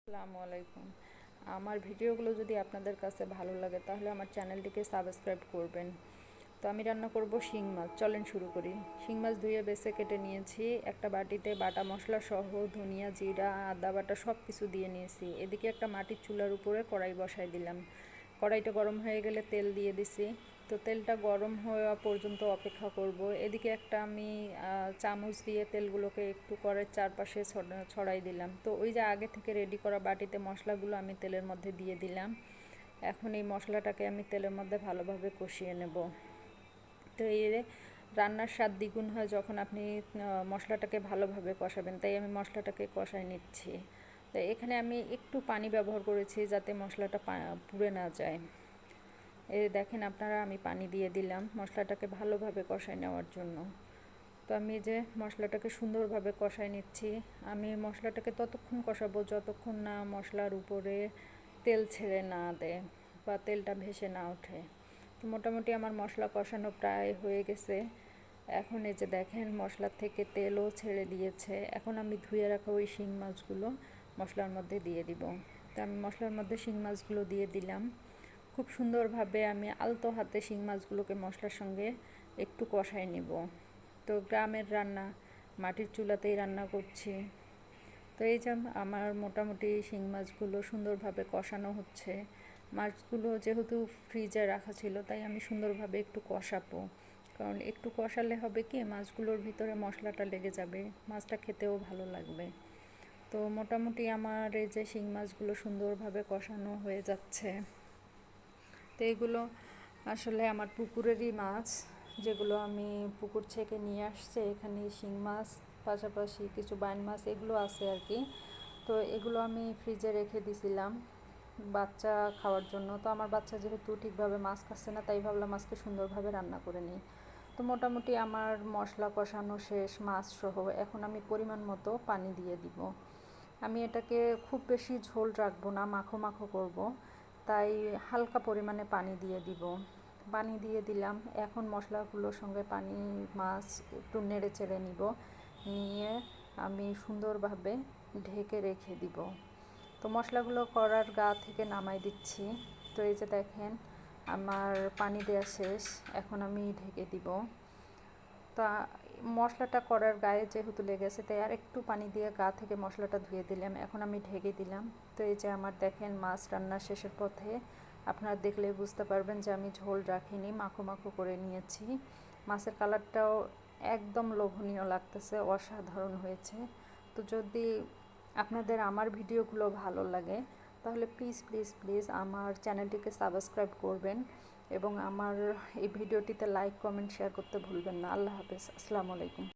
আসসালামু আলাইকুম। আমার ভিডিওগুলো যদি আপনাদের কাছে ভালো লাগে তাহলে আমার চ্যানেলটিকে সাবস্ক্রাইব করবেন। তো আমি রান্না করব শিং মাছ। চলেন শুরু করি। শিং মাছ ধুয়ে বেছে কেটে নিয়েছি। একটা বাটিতে বাটা মশলা সহ ধনিয়া, জিরা, আদা বাটা সব কিছু দিয়ে নিয়েছি। এদিকে একটা মাটির চুলার উপরে কড়াই বসাই দিলাম। কড়াইটা গরম হয়ে গেলে তেল দিয়ে দিছি। তো তেলটা গরম হওয়া পর্যন্ত অপেক্ষা করব। এদিকে একটা আমি চামচ দিয়ে তেলগুলোকে একটু কড়াইয়ের চারপাশে ছড়াই দিলাম। তো ওই যে আগে থেকে রেডি করা বাটিতে মশলাগুলো আমি তেলের মধ্যে দিয়ে দিলাম। এখন এই মশলাটাকে আমি তেলের মধ্যে ভালোভাবে কষিয়ে নেব। তো এই রান্নার স্বাদ দ্বিগুণ হয় যখন আপনি মশলাটাকে ভালোভাবে কষাবেন, তাই আমি মশলাটাকে কষাই নিচ্ছি। তো এখানে আমি একটু পানি ব্যবহার করেছি যাতে মশলাটা পুড়ে না যায়। এই দেখেন আপনারা, আমি পানি দিয়ে দিলাম মশলাটাকে ভালোভাবে কষাই নেওয়ার জন্য। তো আমি যে মশলাটাকে সুন্দরভাবে কষাই নিচ্ছি। আমি মশলাটাকে ততক্ষণ কষাবো যতক্ষণ না মশলার উপরে তেল ছেড়ে না দেয় বা তেলটা ভেসে না ওঠে। তো মোটামুটি আমার মশলা কষানো প্রায় হয়ে গেছে। এখন এই যে দেখেন মশলার থেকে তেলও ছেড়ে দিয়েছে। এখন আমি ধুয়ে রাখা ওই শিং মাছগুলো মশলার মধ্যে দিয়ে দিব। তো আমি মশলার মধ্যে শিং মাছগুলো দিয়ে দিলাম। খুব সুন্দরভাবে আমি আলতো হাতে শিং মাছগুলোকে মশলার সঙ্গে একটু কষাই নিব। তো গ্রামের রান্না, মাটির চুলাতেই রান্না করছি। তো এই যে আমার মোটামুটি শিং মাছগুলো সুন্দরভাবে কষানো হচ্ছে। মাছগুলো যেহেতু ফ্রিজে রাখা ছিল তাই আমি সুন্দরভাবে একটু কষাবো, কারণ একটু কষালে হবে কি মাছগুলোর ভিতরে মশলাটা লেগে যাবে, মাছটা খেতেও ভালো লাগবে। তো মোটামুটি আমার এই যে শিং মাছগুলো সুন্দরভাবে কষানো হয়ে যাচ্ছে। তো এগুলো আসলে আমার পুকুরেরই মাছ, যেগুলো আমি পুকুর থেকে নিয়ে আসছে। এখানে শিং মাছ পাশাপাশি কিছু বাইন মাছ এগুলো আছে আর কি। তো এগুলো আমি ফ্রিজে রেখে দিছিলাম বাচ্চা খাওয়ার জন্য। তো আমার বাচ্চা যেহেতু ঠিকভাবে মাছ খাচ্ছে না, তাই ভাবলাম মাছকে সুন্দরভাবে রান্না করে নিই। তো মোটামুটি আমার মশলা কষানো শেষ মাছ সহ। এখন আমি পরিমাণ মতো পানি দিয়ে দিব। আমি এটাকে খুব বেশি ঝোল রাখবো না, মাখো মাখো করব, তাই হালকা পরিমাণে পানি দিয়ে দিব। পানি দিয়ে দিলাম। এখন মশলাগুলোর সঙ্গে পানি মাছ একটু নেড়ে চেড়ে নিব, নিয়ে আমি সুন্দরভাবে ঢেকে রেখে দিব। তো মশলাগুলো করার গা থেকে নামাই দিচ্ছি। তো এই যে দেখেন আমার পানি দেওয়া শেষ। এখন আমি ঢেকে দিব। তা মশলাটা করার গায়ে যেহেতু লেগেছে তাই আর একটু পানি দিয়ে গা থেকে মশলাটা ধুয়ে দিলাম। এখন আমি ঢেকে দিলাম। তো এই যে আমার দেখেন মাছ রান্না শেষের পথে। আপনারা দেখলে বুঝতে পারবেন যে আমি ঝোল রাখিনি, মাখো মাখো করে নিয়েছি। মাছের কালারটাও একদম লোভনীয় লাগতেছে, অসাধারণ হয়েছে। তো যদি আপনাদের আমার ভিডিওগুলো ভালো লাগে তাহলে প্লিজ প্লিজ প্লিজ আমার চ্যানেলটিকে সাবস্ক্রাইব করবেন এবং আমার এই ভিডিওটিতে লাইক, কমেন্ট, শেয়ার করতে ভুলবেন না। আল্লাহ হাফেজ। আসসালামু আলাইকুম।